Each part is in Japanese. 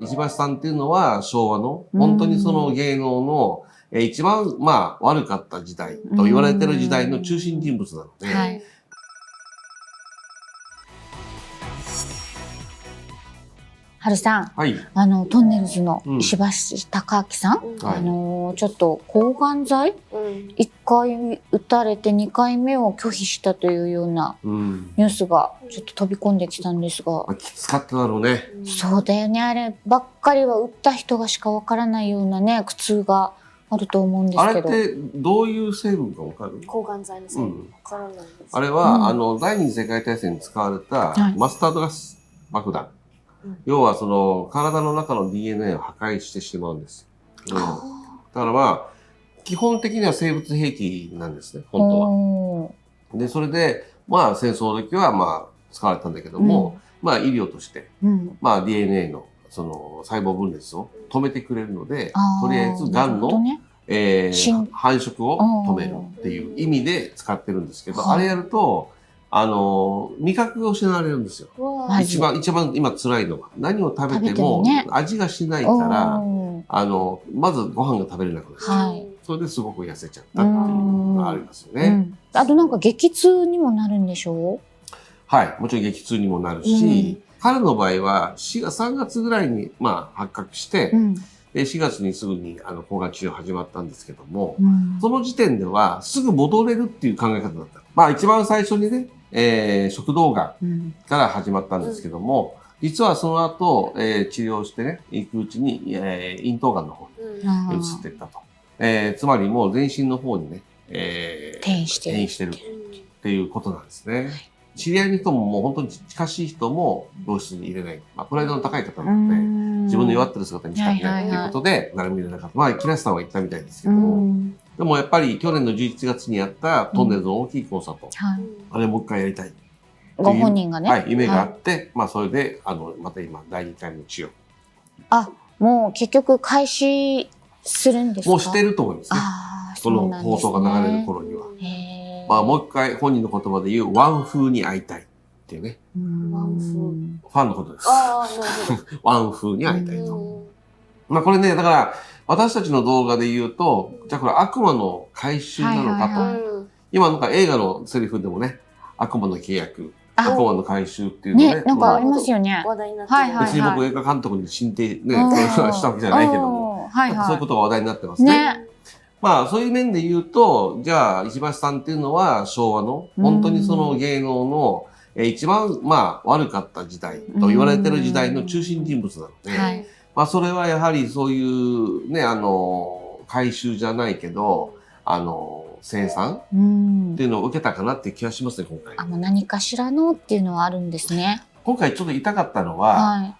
石橋さんっていうのは昭和の、本当にその芸能の、一番、悪かった時代と言われてる時代の中心人物なので、はい、はるさん、はい、トンネルズの石橋貴明さん、ちょっと抗がん剤、1回打たれて2回目を拒否したというようなニュースがちょっと飛び込んできたんですが、きつかっただろうね。そうだよね。あればっかりは打った人がしかわからないようなね、苦痛があると思うんですけど。あれってどういう成分かわかる？抗がん剤の成分わからないです。あれは、第二次世界大戦に使われたマスタードガス爆弾。要はその体の中の DNA を破壊してしまうんです。だから基本的には生物兵器なんですね、本当は。で、それで、戦争の時は使われたんだけども、医療として、DNA のその細胞分裂を止めてくれるので、とりあえず癌の、繁殖を止めるっていう意味で使ってるんですけど、あれやると、味覚が失われるんですよ。一番今辛いのは、何を食べても味がしないから、まずご飯が食べれなくなっちゃう。それですごく痩せちゃったっていうのがありますよね。あとなんか激痛にもなるんでしょう？はい。もちろん激痛にもなるし、彼の場合は3月ぐらいに発覚して、4月にすぐに抗がん治療始まったんですけども、その時点ではすぐ戻れるっていう考え方だった。一番最初にね、食道がんから始まったんですけども、実はその後、治療してね、行くうちに、咽頭がんの方に移っていったと。つまりもう全身の方にね、転移してるっていうことなんですね。知り合いの人ももう本当に近しい人も病室に入れない。プライドの高い方なので、自分の弱ってる姿にしたくないっていうことで、誰も入れなかった。木梨さんは言ったみたいですけども、でもやっぱり去年の11月にやったトンネルズの大きいコンサート、あれもう一回やりたい。ご本人がね。はい、夢があって、それで、また今、第2回の治療。もう結局開始するんですか？もうしてると思いますね。この放送が流れる頃には。もう一回本人の言葉で言う、ワン風に会いたいっていうね。ワン風。ファンのことです。ワン風に会いたいと。これね、だから、私たちの動画で言うと、じゃあこれ悪魔の回収なのかと。今なんか映画のセリフでもね、悪魔の契約、悪魔の回収っていうのね。なんかありますよね。話題になってる。別に僕映画監督に進呈ね、したわけじゃないけども、そういうことが話題になってますね。そういう面で言うと、じゃあ、石橋さんっていうのは昭和の、本当にその芸能の、一番、悪かった時代と言われてる時代の中心人物なので、それはやはりそういうね、回収じゃないけど、生産っていうのを受けたかなっていう気がしますね、今回。何かしらのっていうのはあるんですね。今回ちょっと言いたかったのは、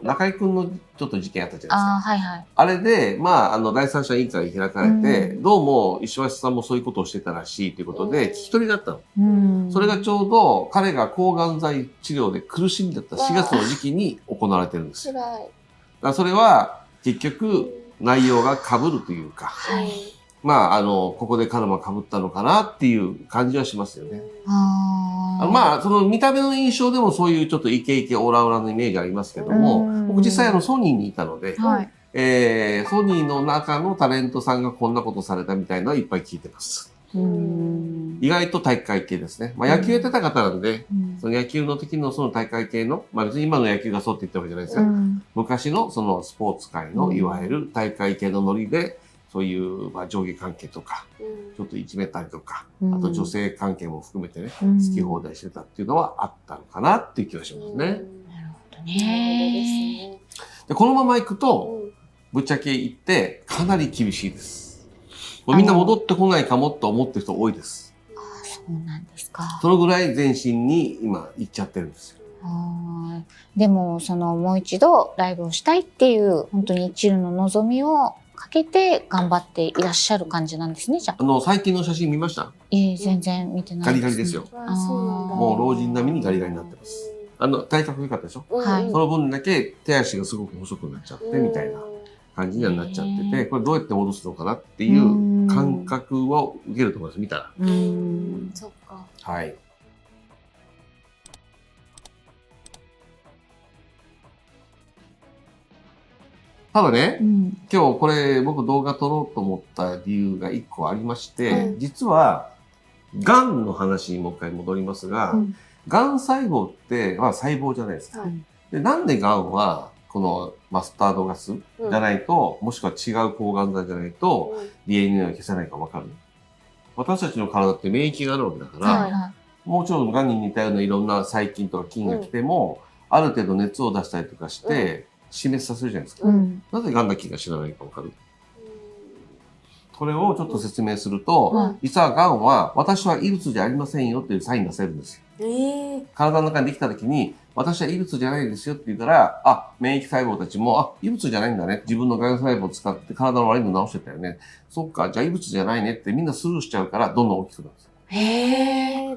中井くんのちょっと事件あったじゃないですか。あれで、第三者委員会が開かれて、どうも石橋さんもそういうことをしてたらしいということで、聞き取りがあったの。それがちょうど彼が抗がん剤治療で苦しんでた4月の時期に行われてるんですよ。だからそれは結局内容が被るというか、ここでカルマ被ったのかなっていう感じはしますよね。その見た目の印象でもそういうちょっとイケイケオラオラのイメージありますけども、僕実際ソニーにいたので、ソニーの中のタレントさんがこんなことされたみたいなのはいっぱい聞いてます。意外と体育会系ですね。野球やってた方なんで、その野球の時のその体育会系の、別に今の野球がそうって言ったわけじゃないですよ。昔のそのスポーツ界のいわゆる体育会系のノリで、そういう上下関係とか、ちょっといじめたりとか、あと女性関係も含めてね、好き放題してたっていうのはあったのかなっていう気がしますね。なるほどね。で、このまま行くと、ぶっちゃけ言ってかなり厳しいです。みんな戻ってこないかもと思ってる人多いです。そうなんですか。そのぐらい全身に今行っちゃってるんですよ。でも、もう一度ライブをしたいっていう、本当に一縷の望みをかけて頑張っていらっしゃる感じなんですね、じゃあ。最近の写真見ました？全然見てないです、ね。ガリガリですよ。もう老人並みにガリガリになってます。体格良かったでしょ？その分だけ手足がすごく細くなっちゃって、みたいな感じにはなっちゃってて、これどうやって戻すのかなっていう感覚を受けると思います、見たら。そっか。はい。ただね、今日これ僕動画撮ろうと思った理由が1個ありまして、実は、がんの話にもう一回戻りますが、がん細胞って、まあ細胞じゃないですか。で、なんでがんは、このマスタードガスじゃないと、もしくは違う抗がん剤じゃないと、DNA を消せないかわかる？私たちの体って免疫があるわけだから、もちろんがんに似たようないろんな細菌とか菌が来ても、ある程度熱を出したりとかして、死滅させるじゃないですか。なぜがんだ菌が死なないかわかる？これをちょっと説明すると、実はがんは、私は異物じゃありませんよっていうサインが出せるんですよ。体の中にできた時に、私は異物じゃないですよって言うから、あ、免疫細胞たちも、あ、異物じゃないんだね。自分のがん細胞を使って体の悪いの治してたよね。そっか、じゃあ異物じゃないねってみんなスルーしちゃうから、どんどん大きくなるんです。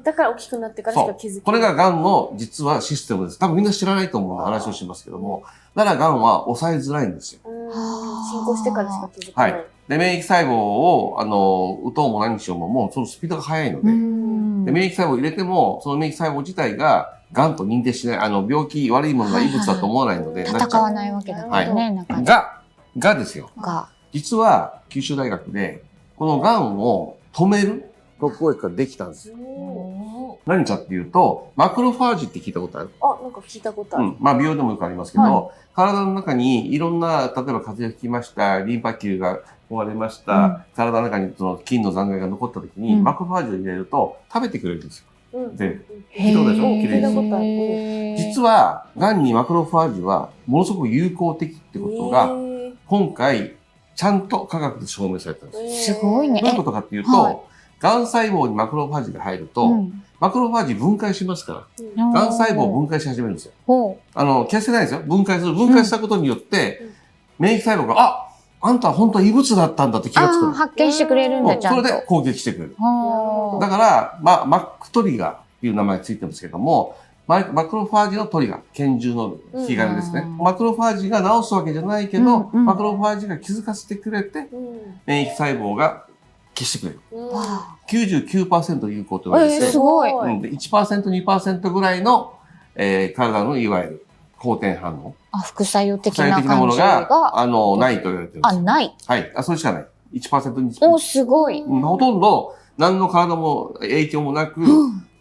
だから大きくなってからしか気づけない。これががんの実はシステムです。多分みんな知らないと思う話をしますけども、だからがんは抑えづらいんですよ。進行してからしか気づかない。で、免疫細胞を、打とうも何しようも、もうそのスピードが速いので、で、免疫細胞を入れても、その免疫細胞自体が、がんと認定しない、病気、悪いものが異物だと思わないので、戦わないわけだからね、がですよ。実は、九州大学で、このがんを止める特効薬ができたんですよ。何かっていうと、マクロファージって聞いたことある？なんか聞いたことある。まあ、美容でもよくありますけど、体の中にいろんな、例えば風邪をひきました、リンパ球が壊れました、体の中にその菌の残骸が残った時に、マクロファージを入れると食べてくれるんですよ。で、聞いたことでしょ？綺麗に。実は、癌にマクロファージはものすごく有効的ってことが、今回、ちゃんと科学で証明されたんです。すごいね。どういうことかっていうと、癌細胞にマクロファージが入ると、マクロファージ分解しますから、癌細胞を分解し始めるんですよ。消せないですよ。分解する。分解したことによって、免疫細胞が、あんたは本当は異物だったんだって気がつく。発見してくれるんだ、ちゃんと。それで攻撃してくれる。だから、マックトリガーっていう名前ついてますけども、マクロファージのトリガー、拳銃の引き金ですね。マクロファージが治すわけじゃないけど、マクロファージが気づかせてくれて、免疫細胞が消してくれる。99% 有効と言われてて、すごい。1%、2% ぐらいの、体のいわゆる好転反応。副作用的なものが、ないと言われてるんですよ。ない。はい。それしかない。1%、2%。すごい。ほとんど、何の体も影響もなく、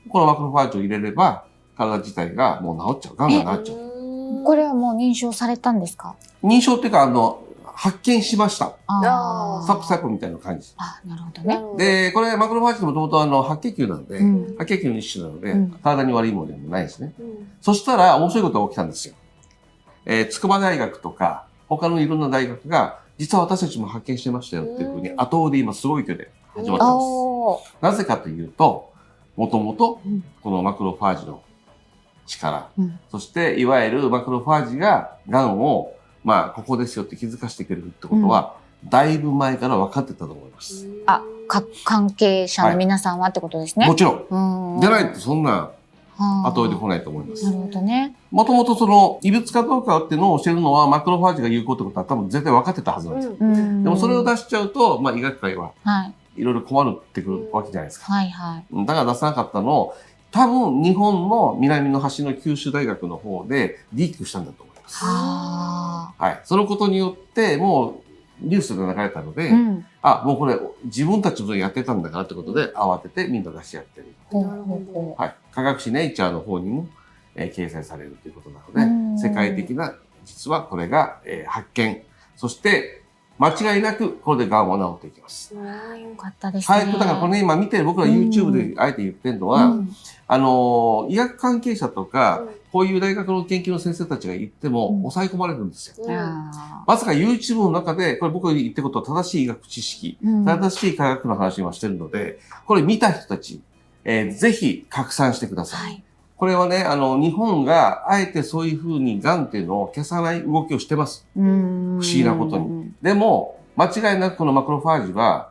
このマクロファージを入れれば、体自体がもう治っちゃう。癌が治っちゃう。これはもう認証されたんですか？認証っていうか、発見しました。サプみたいな感じ。なるほどね。で、これ、マクロファージってもともと白血球なので、白血球の一種なので、体に悪いものでもないですね。そしたら、面白いことが起きたんですよ。筑波大学とか、他のいろんな大学が、実は私たちも発見してましたよっていうふうに、後追いで今すごい勢いで始まってます。なぜかというと、もともと、このマクロファージの力、そしていわゆるマクロファージが癌を、ここですよって気づかせてくれるってことは、だいぶ前から分かってたと思います。関係者の皆さんはってことですね。もちろん。でないとそんな後追いで来ないと思います。なるほどね。もともとその異物かどうかっていうのを教えるのはマクロファージが有効ってことは多分絶対分かってたはずなんですよ。でもそれを出しちゃうと、医学界はいろいろ困るってくるわけじゃないですか。だから出さなかったのを、多分日本の南の端の九州大学の方でリークしたんだと思います。はい。そのことによって、もうニュースが流れたので、もうこれ自分たちもやってたんだからってことで慌ててみんな出し合ってる。はい。科学誌ネイチャーの方にも、掲載されるということなので、世界的な、実はこれが、発見。そして、間違いなく、これで癌は治っていきます。よかったですね。だからこれね、今見てる僕ら YouTube であえて言ってるのは、医学関係者とか、こういう大学の研究の先生たちが言っても、抑え込まれるんですよ。まさか YouTube の中で、これ僕が言ってることは正しい医学知識、正しい科学の話をしてるので、これ見た人たち、ぜひ拡散してください。これはね、日本があえてそういうふうに癌っていうのを消さない動きをしてます。不思議なことに。でも、間違いなくこのマクロファージは、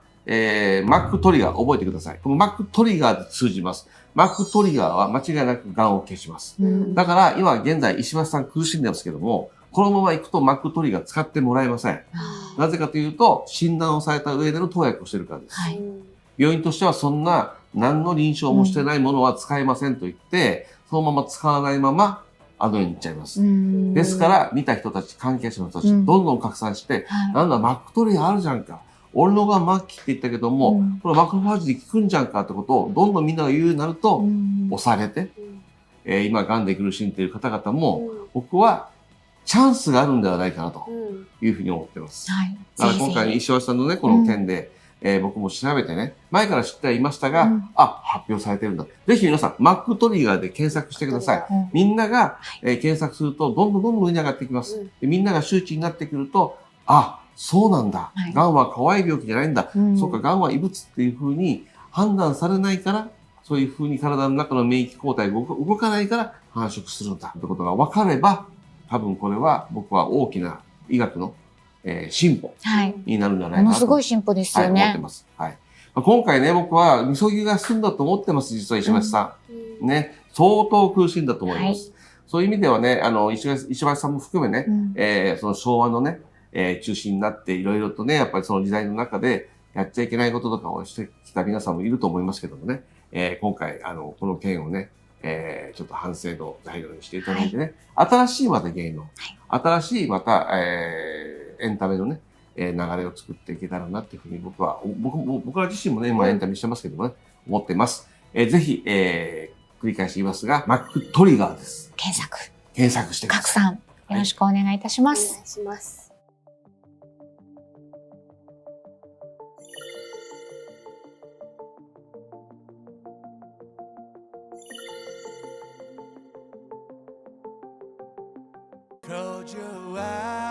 マックトリガー、覚えてください。このマックトリガーで通じます。マックトリガーは間違いなく癌を消します。だから、今現在石橋さん苦しんでますけども、このまま行くとマックトリガー使ってもらえません。なぜかというと、診断をされた上での投薬をしてるからです。病院としてはそんな何の臨床もしてないものは使えませんと言って、そのまま使わないまま、あの世に行っちゃいます。ですから、見た人たち、関係者の人たち、どんどん拡散して、なんだ、マックトリガーあるじゃんか。俺のが末期って言ったけども、これマクロファージで効くんじゃんかってことを、どんどんみんなが言うようになると、押されて、今、癌で苦しんでいる方々も、僕は、チャンスがあるんではないかなというふうに思ってます。だから今回の石橋さんのね、この件で、僕も調べてね、前から知ってはいましたが、発表されてるんだ。ぜひ皆さん、マックトリガーで検索してください。みんなが、検索すると、どんどん上に上がってきます。でみんなが周知になってくると、そうなんだ。癌は怖い病気じゃないんだ。そうか、癌は異物っていうふうに判断されないから、そういうふうに体の中の免疫抗体が動かないから繁殖するんだってことが分かれば、多分これは僕は大きな医学の進歩になるんじゃないかなと、ものすごい進歩ですよね。思ってます。今回ね、僕はみそぎが済んだと思ってます、実は石橋さん。ね、相当苦しんだと思います。そういう意味ではね、石橋さんも含めね、その昭和のね、中心になっていろいろとね、やっぱりその時代の中でやっちゃいけないこととかをしてきた皆さんもいると思いますけどもね、今回、この件をね、ちょっと反省の材料にしていただいてね、新しいまた芸能、新しいまた、エンタメのね、流れを作っていけたらなっていうふうに僕ら自身もね、今エンタメしてますけどもね、思ってます。ぜひ、繰り返し言いますが、マックトリガーです。検索してください。拡散、よろしくお願いいたします。お願いします。Close your eyes.